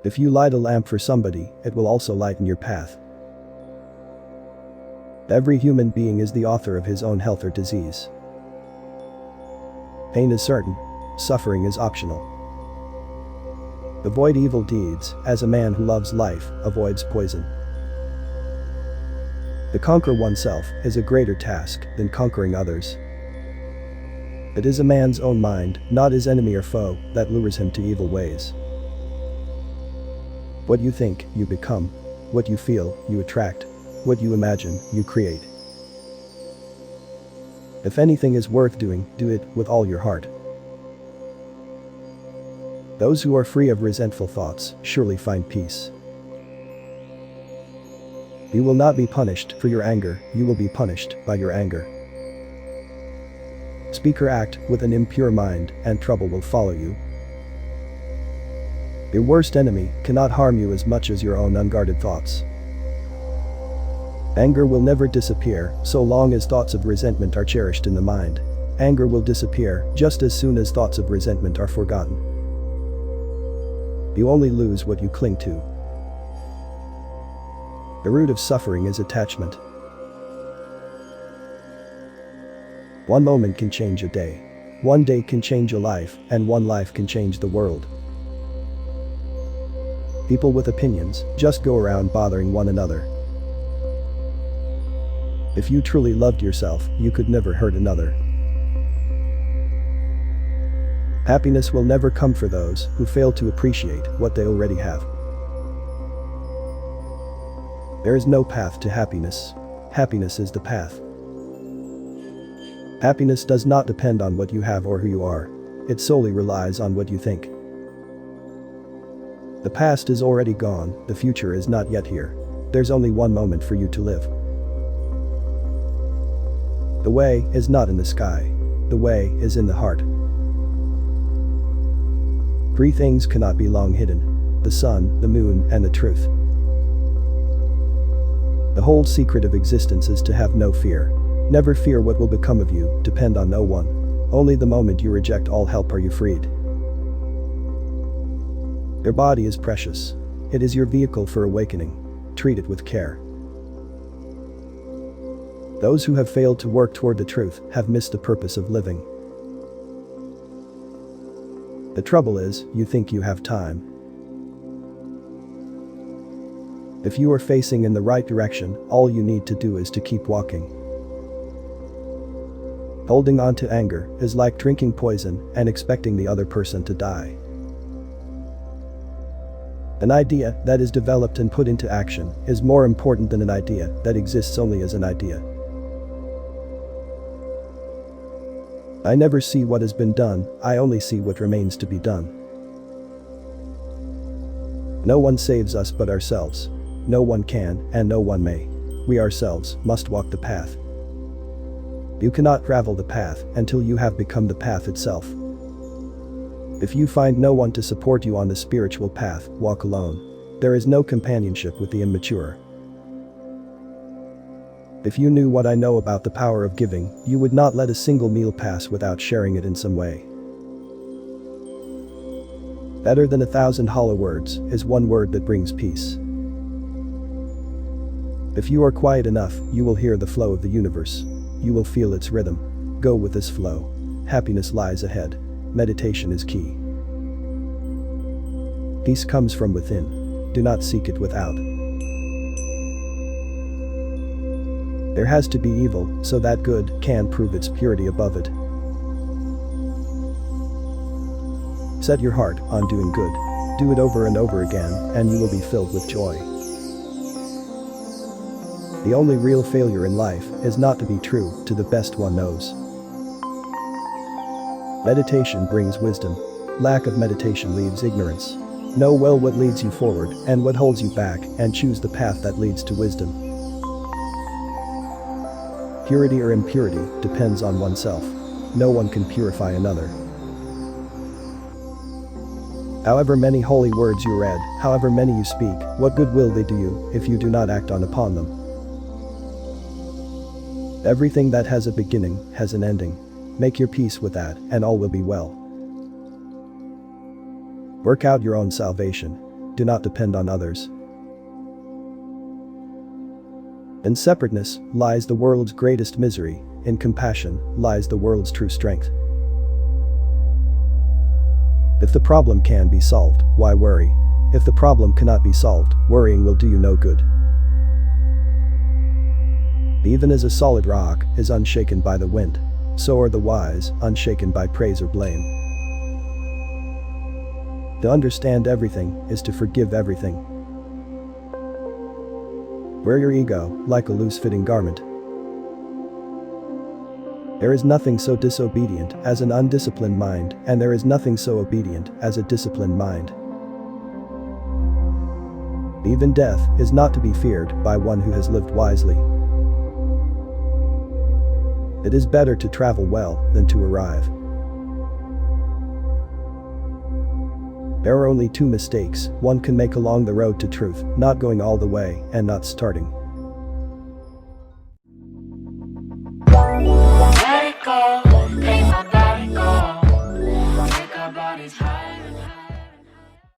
If you light a lamp for somebody, it will also lighten your path. Every human being is the author of his own health or disease. Pain is certain. Suffering is optional. Avoid evil deeds, as a man who loves life avoids poison. To conquer oneself is a greater task than conquering others. It is a man's own mind, not his enemy or foe, that lures him to evil ways. What you think, you become. What you feel, you attract. What you imagine, you create. If anything is worth doing, do it with all your heart. Those who are free of resentful thoughts surely find peace. You will not be punished for your anger, you will be punished by your anger. Speak or act with an impure mind, and trouble will follow you. Your worst enemy cannot harm you as much as your own unguarded thoughts. Anger will never disappear so long as thoughts of resentment are cherished in the mind. Anger will disappear just as soon as thoughts of resentment are forgotten. You only lose what you cling to. The root of suffering is attachment. One moment can change a day. One day can change a life, and one life can change the world. People with opinions just go around bothering one another. If you truly loved yourself, you could never hurt another. Happiness will never come for those who fail to appreciate what they already have. There is no path to happiness. Happiness is the path. Happiness does not depend on what you have or who you are. It solely relies on what you think. The past is already gone, the future is not yet here. There's only one moment for you to live. The way is not in the sky. The way is in the heart. Three things cannot be long hidden: the sun, the moon, and the truth. The whole secret of existence is to have no fear. Never fear what will become of you, depend on no one. Only the moment you reject all help are you freed. Your body is precious. It is your vehicle for awakening. Treat it with care. Those who have failed to work toward the truth have missed the purpose of living. The trouble is, you think you have time. If you are facing in the right direction, all you need to do is to keep walking. Holding on to anger is like drinking poison and expecting the other person to die. An idea that is developed and put into action is more important than an idea that exists only as an idea. I never see what has been done, I only see what remains to be done. No one saves us but ourselves. No one can, and no one may. We ourselves must walk the path. You cannot travel the path until you have become the path itself. If you find no one to support you on the spiritual path, walk alone. There is no companionship with the immature. If you knew what I know about the power of giving, you would not let a single meal pass without sharing it in some way. Better than 1,000 hollow words is one word that brings peace. If you are quiet enough, you will hear the flow of the universe. You will feel its rhythm. Go with this flow. Happiness lies ahead. Meditation is key. Peace comes from within. Do not seek it without. There has to be evil so that good can prove its purity above it. Set your heart on doing good. Do it over and over again, and you will be filled with joy. The only real failure in life is not to be true to the best one knows. Meditation brings wisdom. Lack of meditation leaves ignorance. Know well what leads you forward and what holds you back, and choose the path that leads to wisdom. Purity or impurity depends on oneself. No one can purify another. However many holy words you read, however many you speak, what good will they do you if you do not act upon them? Everything that has a beginning has an ending. Make your peace with that, and all will be well. Work out your own salvation. do not depend on others. In separateness lies the world's greatest misery, in compassion lies the world's true strength. If the problem can be solved, why worry? If the problem cannot be solved, worrying will do you no good. Even as a solid rock is unshaken by the wind, so are the wise, unshaken by praise or blame. To understand everything is to forgive everything. Wear your ego like a loose-fitting garment. There is nothing so disobedient as an undisciplined mind, and there is nothing so obedient as a disciplined mind. Even death is not to be feared by one who has lived wisely. It is better to travel well than to arrive. There are only two mistakes one can make along the road to truth: not going all the way and not starting.